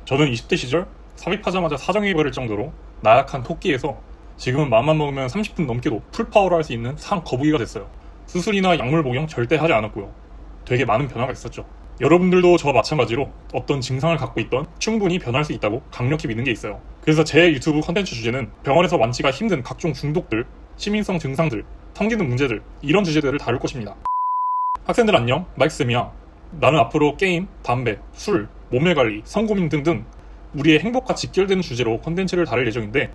저는 20대 시절 삽입하자마자 사정이 버릴 정도로 나약한 토끼에서 지금은 맘만 먹으면 30분 넘게도 풀파워로 할 수 있는 상 거북이가 됐어요. 수술이나 약물 복용 절대 하지 않았고요. 되게 많은 변화가 있었죠. 여러분들도 저와 마찬가지로 어떤 증상을 갖고 있던 충분히 변할 수 있다고 강력히 믿는 게 있어요. 그래서 제 유튜브 컨텐츠 주제는 병원에서 완치가 힘든 각종 중독들, 시민성 증상들, 성기능 문제들, 이런 주제들을 다룰 것입니다. 학생들 안녕, 마이크쌤이야. 나는 앞으로 게임, 담배, 술, 몸매관리, 성고민 등등 우리의 행복과 직결되는 주제로 컨텐츠를 다룰 예정인데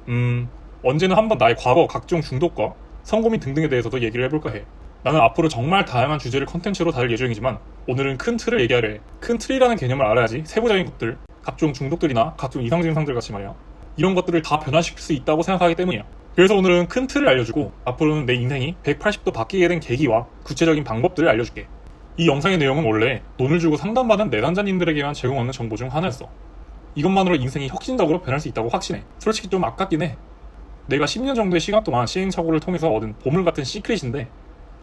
언제는 한번 나의 과거 각종 중독과 성고민 등등에 대해서도 얘기를 해볼까 해. 나는 앞으로 정말 다양한 주제를 컨텐츠로 다룰 예정이지만 오늘은 큰 틀을 얘기하려 해. 큰 틀이라는 개념을 알아야지 세부적인 것들, 각종 중독들이나 각종 이상 증상들 같이 말이야, 이런 것들을 다 변화시킬 수 있다고 생각하기 때문이야. 그래서 오늘은 큰 틀을 알려주고 앞으로는 내 인생이 180도 바뀌게 된 계기와 구체적인 방법들을 알려줄게. 이 영상의 내용은 원래 돈을 주고 상담받은 내담자님들에게만 제공하는 정보 중 하나였어. 이것만으로 인생이 혁신적으로 변할 수 있다고 확신해. 솔직히 좀 아깝긴 해. 내가 10년 정도의 시간 동안 시행착오를 통해서 얻은 보물같은 시크릿인데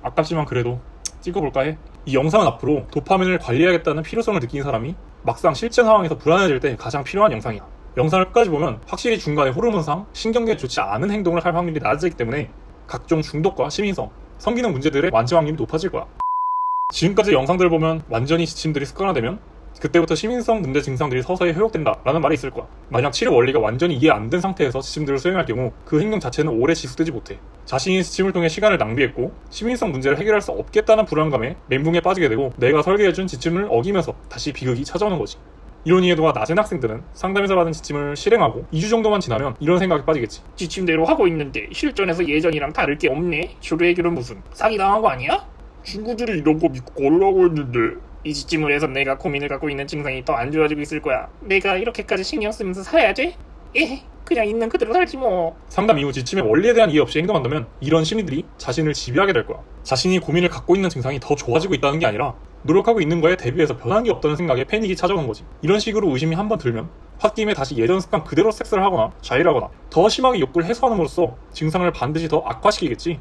아깝지만 그래도 찍어볼까 해. 이 영상은 앞으로 도파민을 관리해야겠다는 필요성을 느낀 사람이 막상 실제 상황에서 불안해질 때 가장 필요한 영상이야. 영상을 끝까지 보면 확실히 중간에 호르몬상, 신경계에 좋지 않은 행동을 할 확률이 낮아지기 때문에 각종 중독과 시민성, 성기능 문제들의 완치 확률이 높아질 거야. 지금까지 영상들을 보면 완전히 지침들이 습관화되면 그때부터 시민성 문제 증상들이 서서히 회복된다 라는 말이 있을 거야. 만약 치료 원리가 완전히 이해 안 된 상태에서 지침들을 수행할 경우 그 행동 자체는 오래 지속되지 못해. 자신이 지침을 통해 시간을 낭비했고 시민성 문제를 해결할 수 없겠다는 불안감에 멘붕에 빠지게 되고 내가 설계해준 지침을 어기면서 다시 비극이 찾아오는 거지. 이론 이해도가 낮은 학생들은 상담에서 받은 지침을 실행하고 2주 정도만 지나면 이런 생각에 빠지겠지. 지침대로 하고 있는데 실전에서 예전이랑 다를 게 없네. 주로 해결은 무슨 사기당한 거 아니야? 친구들이 이런 거 믿고 걸으라고 했는데. 이 지침을 해서 내가 고민을 갖고 있는 증상이 더 안 좋아지고 있을 거야. 내가 이렇게까지 신경 쓰면서 살아야 돼? 그냥 있는 그대로 살지 뭐. 상담 이후 지침의 원리에 대한 이해 없이 행동한다면 이런 심리들이 자신을 지배하게 될 거야. 자신이 고민을 갖고 있는 증상이 더 좋아지고 있다는 게 아니라 노력하고 있는 거에 대비해서 변한 게 없다는 생각에 패닉이 찾아오는 거지. 이런 식으로 의심이 한번 들면 홧김에 다시 예전 습관 그대로 섹스를 하거나 자일하거나 더 심하게 욕구를 해소함으로써 증상을 반드시 더 악화시키겠지.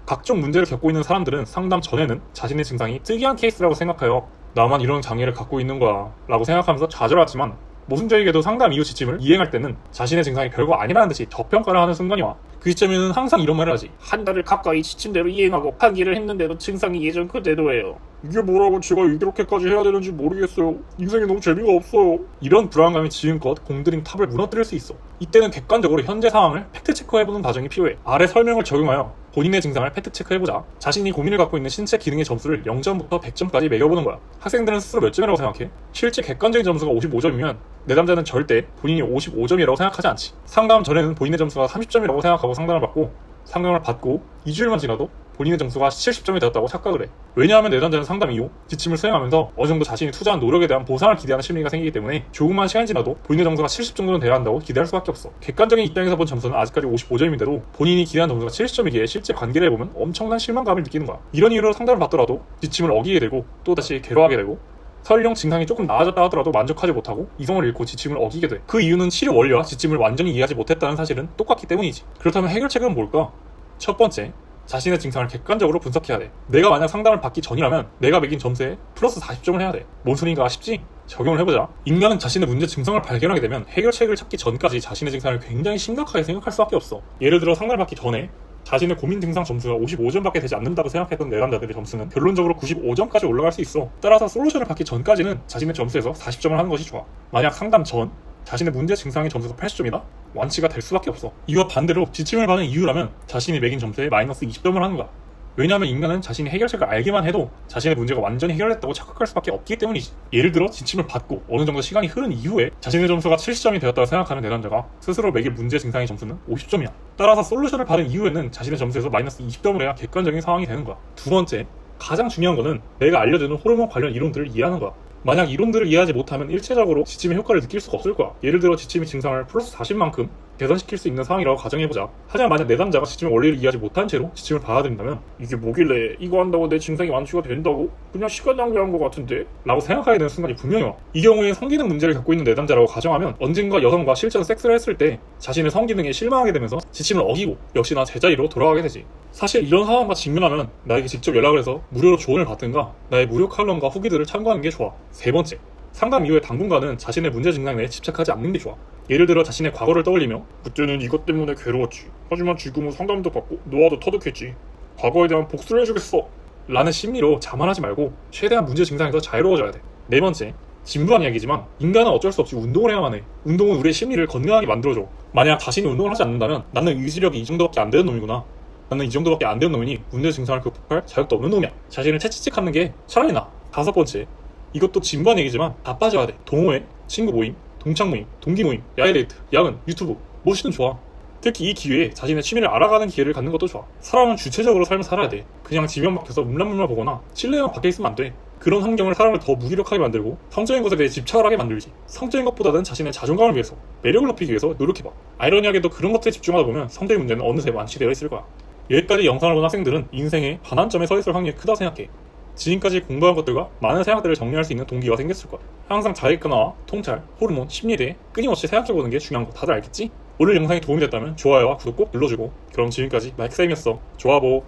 각종 문제를 겪고 있는 사람들은 상담 전에는 자신의 증상이 특이한 케이스라고 생각하여 나만 이런 장애를 갖고 있는 거야 라고 생각하면서 좌절하지만 모순적이게도 상담 이후 지침을 이행할 때는 자신의 증상이 별거 아니라는 듯이 저평가를 하는 순간이 와. 그 시점에는 항상 이런 말을 하지. 한 달을 가까이 지침대로 이행하고 판기를 했는데도 증상이 예전 그대로예요. 이게 뭐라고 제가 이렇게까지 해야 되는지 모르겠어요. 인생이 너무 재미가 없어요. 이런 불안감이 지금껏 공들인 탑을 무너뜨릴 수 있어. 이때는 객관적으로 현재 상황을 팩트체크해보는 과정이 필요해. 아래 설명을 적용하여 본인의 증상을 팩트체크해보자. 자신이 고민을 갖고 있는 신체 기능의 점수를 0점부터 100점까지 매겨보는 거야. 학생들은 스스로 몇 점이라고 생각해? 실제 객관적인 점수가 55점이면 내담자는 절대 본인이 55점이라고 생각하지 않지. 상담 전에는 본인의 점수가 30점이라고 생각하고 상담을 받고 상담을 받고 2주일만 지나도 본인의 점수가 70점이 되었다고 착각을 해. 왜냐하면 내담자는 상담 이후 지침을 수행하면서 어느 정도 자신이 투자한 노력에 대한 보상을 기대하는 심리가 생기기 때문에 조금만 시간이 지나도 본인의 점수가 70 정도는 돼야 한다고 기대할 수밖에 없어. 객관적인 입장에서 본 점수는 아직까지 55점인데도 본인이 기대한 점수가 70점이기에 실제 관계를 해보면 엄청난 실망감을 느끼는 거야. 이런 이유로 상담을 받더라도 지침을 어기게 되고 또다시 괴로워하게 되고 설령 증상이 조금 나아졌다 하더라도 만족하지 못하고 이성을 잃고 지침을 어기게 돼. 그 이유는 치료 원리와 지침을 완전히 이해하지 못했다는 사실은 똑같기 때문이지. 그렇다면 해결책은 뭘까? 첫 번째, 자신의 증상을 객관적으로 분석해야 돼. 내가 만약 상담을 받기 전이라면 내가 매긴 점수에 플러스 40점을 해야 돼. 뭔 소린가 싶지? 적용을 해보자. 인간은 자신의 문제 증상을 발견하게 되면 해결책을 찾기 전까지 자신의 증상을 굉장히 심각하게 생각할 수밖에 없어. 예를 들어 상담을 받기 전에 자신의 고민 증상 점수가 55점밖에 되지 않는다고 생각했던 내담자들의 점수는 결론적으로 95점까지 올라갈 수 있어. 따라서 솔루션을 받기 전까지는 자신의 점수에서 40점을 하는 것이 좋아. 만약 상담 전 자신의 문제 증상의 점수가 80점이다? 완치가 될 수밖에 없어. 이와 반대로 지침을 받은 이유라면 자신이 매긴 점수에 마이너스 20점을 하는 거야. 왜냐하면 인간은 자신이 해결책을 알기만 해도 자신의 문제가 완전히 해결됐다고 착각할 수밖에 없기 때문이지. 예를 들어 지침을 받고 어느 정도 시간이 흐른 이후에 자신의 점수가 70점이 되었다고 생각하는 내담자가 스스로 매길 문제 증상의 점수는 50점이야. 따라서 솔루션을 받은 이후에는 자신의 점수에서 마이너스 20점을 해야 객관적인 상황이 되는 거야. 두 번째, 가장 중요한 거는 내가 알려주는 호르몬 관련 이론들을 이해하는 거야. 만약 이론들을 이해하지 못하면 일체적으로 지침의 효과를 느낄 수가 없을 거야. 예를 들어 지침이 증상을 플러스 40만큼 개선시킬 수 있는 상황이라고 가정해보자. 하지만 만약 내담자가 지침의 원리를 이해하지 못한 채로 지침을 받아들인다면 이게 뭐길래 이거 한다고 내 증상이 완치가 된다고? 그냥 시간 낭비한 것 같은데? 라고 생각하게 되는 순간이 분명히 와. 이 경우에 성기능 문제를 겪고 있는 내담자라고 가정하면 언젠가 여성과 실제로 섹스를 했을 때 자신의 성기능에 실망하게 되면서 지침을 어기고 역시나 제자리로 돌아가게 되지. 사실 이런 상황과 직면하면 나에게 직접 연락을 해서 무료로 조언을 받든가 나의 무료 칼럼과 후기들을 참고하는 게 좋아. 세 번째, 상담 이후에 당분간은 자신의 문제 증상에 집착하지 않는 게 좋아. 예를 들어 자신의 과거를 떠올리며 그때는 이것 때문에 괴로웠지. 하지만 지금은 상담도 받고 노화도 터득했지. 과거에 대한 복수를 해주겠어. 라는 심리로 자만하지 말고 최대한 문제 증상에서 자유로워져야 돼. 네 번째, 진부한 이야기지만 인간은 어쩔 수 없이 운동을 해야만 해. 운동은 우리의 심리를 건강하게 만들어줘. 만약 자신이 운동을 하지 않는다면 나는 의지력이 이 정도밖에 안 되는 놈이구나. 나는 이 정도밖에 안 되는 놈이니 문제 증상을 극복할 자격도 없는 놈이야. 자신을 채찍질하는 게 차라리 나. 다섯 번째, 이것도 진부한 얘기지만 다 빠져야 돼. 동호회, 친구 모임, 동창 모임, 동기 모임, 야외 데이트, 야근, 유튜브 무엇이든 좋아. 특히 이 기회에 자신의 취미를 알아가는 기회를 갖는 것도 좋아. 사람은 주체적으로 삶을 살아야 돼. 그냥 집에만 박혀서 물란물란 보거나 실내에만 박혀 있으면 안 돼. 그런 환경을 사람을 더 무기력하게 만들고 성적인 것에 대해 집착을 하게 만들지. 성적인 것보다는 자신의 자존감을 위해서, 매력을 높이기 위해서 노력해봐. 아이러니하게도 그런 것들에 집중하다 보면 성적인 문제는 어느새 완치되어 있을 거야. 여기까지 영상을 본 학생들은 인생의 반환점에 서 있을 확률이 크다 생각해. 지금까지 공부한 것들과 많은 생각들을 정리할 수 있는 동기가 생겼을 거야. 항상 자기끈화와 통찰, 호르몬, 심리에 대해 끊임없이 생각해보는 게 중요한 거 다들 알겠지? 오늘 영상이 도움이 됐다면 좋아요와 구독 꼭 눌러주고, 그럼 지금까지 마이크쌤이었어. 좋아보.